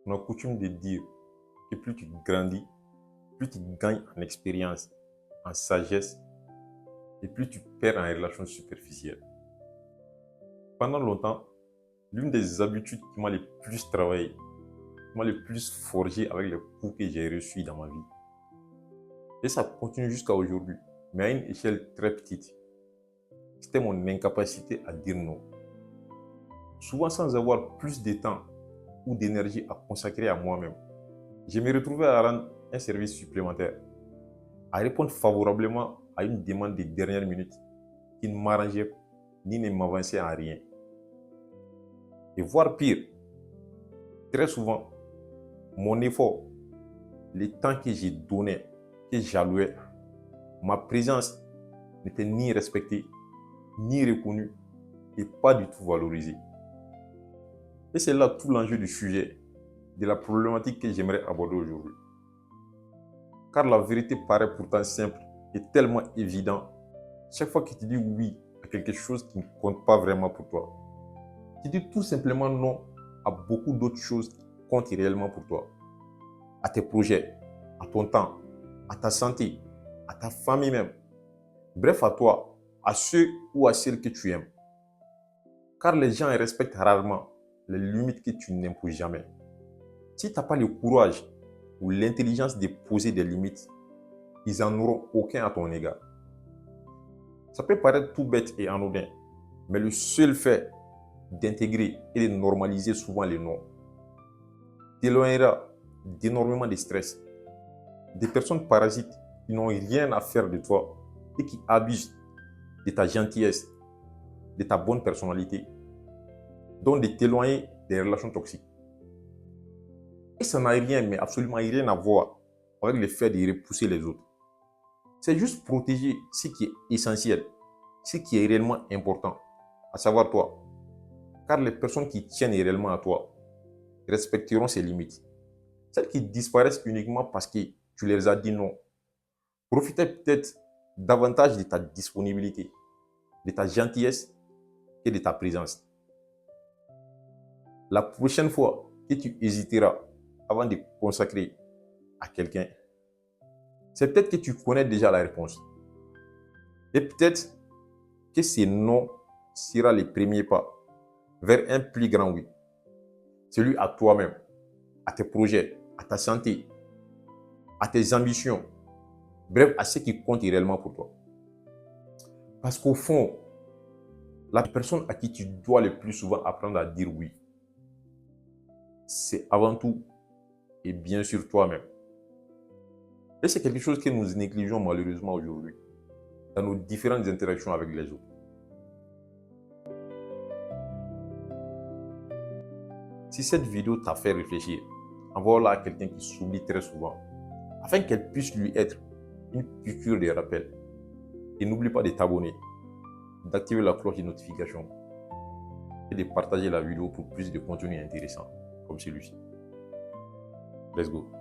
On a coutume de dire que plus tu grandis, plus tu gagnes en expérience, en sagesse, et plus tu perds en relations superficielles. Pendant longtemps, l'une des habitudes qui m'a le plus travaillé, qui m'a le plus forgé avec les coups que j'ai reçus dans ma vie, et ça continue jusqu'à aujourd'hui, mais à une échelle très petite, c'était mon incapacité à dire non. Souvent sans avoir plus de temps ou d'énergie à consacrer à moi-même, je me retrouvais à rendre un service supplémentaire, à répondre favorablement à une demande de dernière minute qui ne m'arrangeait ni ne m'avançait en rien. Et voire pire, très souvent, mon effort, le temps que j'ai donné, que j'allouais, ma présence n'était ni respectée, ni reconnue et pas du tout valorisée. Et c'est là tout l'enjeu du sujet, de la problématique que j'aimerais aborder aujourd'hui. Car la vérité paraît pourtant simple et tellement évidente. Chaque fois que tu dis oui à quelque chose qui ne compte pas vraiment pour toi, tu dis tout simplement non à beaucoup d'autres choses qui comptent réellement pour toi. À tes projets, à ton temps, à ta santé, à ta famille même. Bref, à toi, à ceux ou à celles que tu aimes. Car les gens respectent rarement les limites que tu n'imposes jamais. Si tu n'as pas le courage ou l'intelligence de poser des limites, ils n'en auront aucun à ton égard. Ça peut paraître tout bête et anodin, mais le seul fait d'intégrer et de normaliser souvent les noms t'éloignera d'énormément de stress, des personnes parasites qui n'ont rien à faire de toi et qui abusent de ta gentillesse, de ta bonne personnalité, donc de t'éloigner des relations toxiques. Et ça n'a rien, mais absolument rien à voir avec le fait de repousser les autres. C'est juste protéger ce qui est essentiel, ce qui est réellement important, à savoir toi. Car les personnes qui tiennent réellement à toi respecteront ses limites. Celles qui disparaissent uniquement parce que tu leur as dit non, profitez peut-être davantage de ta disponibilité, de ta gentillesse et de ta présence. La prochaine fois que tu hésiteras avant de consacrer à quelqu'un, c'est peut-être que tu connais déjà la réponse. Et peut-être que ce non sera le premier pas vers un plus grand oui. Celui à toi-même, à tes projets, à ta santé, à tes ambitions, bref, à ce qui compte réellement pour toi. Parce qu'au fond, la personne à qui tu dois le plus souvent apprendre à dire oui, c'est avant tout et bien sûr toi-même. Et c'est quelque chose que nous négligeons malheureusement aujourd'hui dans nos différentes interactions avec les autres. Si cette vidéo t'a fait réfléchir, envoie-la à quelqu'un qui s'oublie très souvent, afin qu'elle puisse lui être une piqûre de rappel. Et n'oublie pas de t'abonner, d'activer la cloche de notification et de partager la vidéo pour plus de contenu intéressant comme celui-ci. Let's go.